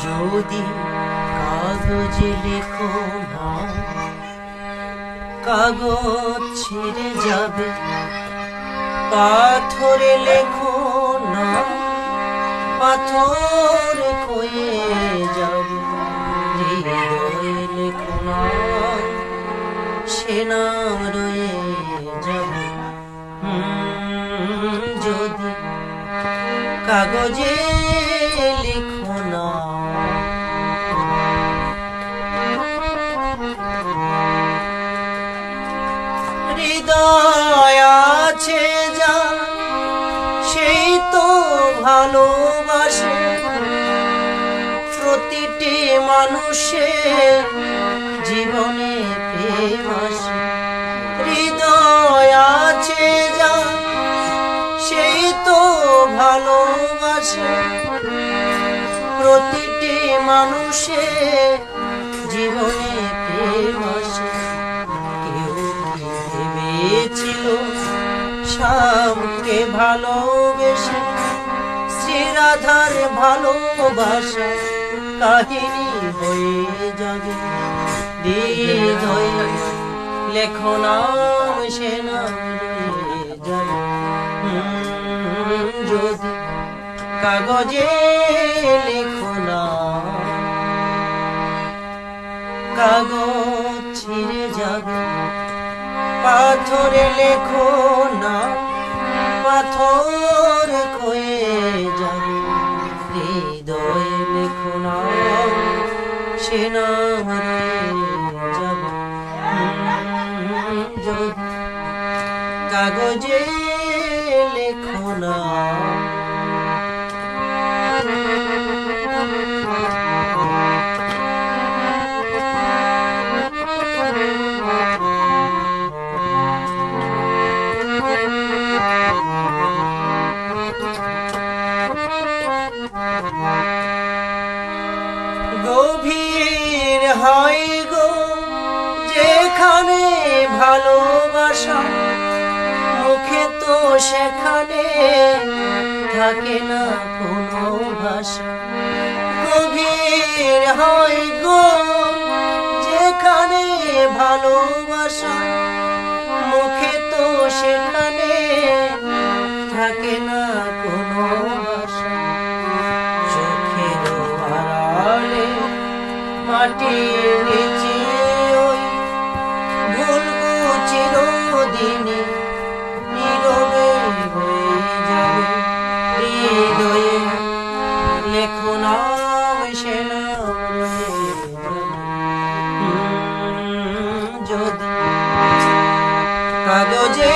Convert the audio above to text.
যদি কাগজে লেখো না, কাগজ ছিঁড়ে যাবে। পাথরে লেখো না, পাথর ক্ষয়ে যাবে। হৃদয়ে লেখো না, সে নাম রয়ে যাবে। যদি কাগজে লেখো না। হৃদয় আছে যা, সেই তো ভালোবাসে। প্রতিটি মানুষের জীবনে প্রেম আসে। হৃদয় আছে যা, সেই তো ভালোবাসে। প্রতিটি মানুষের জীবনে প্রেম আসে। কেউ কি ভেবেছিল শ্যামকে ভালোবেসে শ্রী রাধার ভালোবাসা কাহিনী হয়ে যাবে। হৃদয়ে লেখো নাম, সে নাম রয়ে যাবে। যদি কাগজে লেখো না। কাগজ ছিঁড়ে যাবে। পাথরে লেখো না, পাথর ক্ষয়ে যাবে। হৃদয়ে লেখো না, সে নাম রয়ে যাবে। যদি কাগজে লেখো না। গভীর হয় গো যেখানে ভালোবাসা, মুখে তো সেখানে থাকে না কোনো ভাষা। গভীর হয় গো যেখানে ভালোবাসা, মুখে তো সেখানে থাকে না কোনো ভাষা। চোখের আড়ালে মাটির নিচে ওই ভুলবো চিরদিনে নীরবে হয়ে যাবে। হৃদয়ে লেখো নাম, সে নাম রয়ে যাবে। যদি কাগজে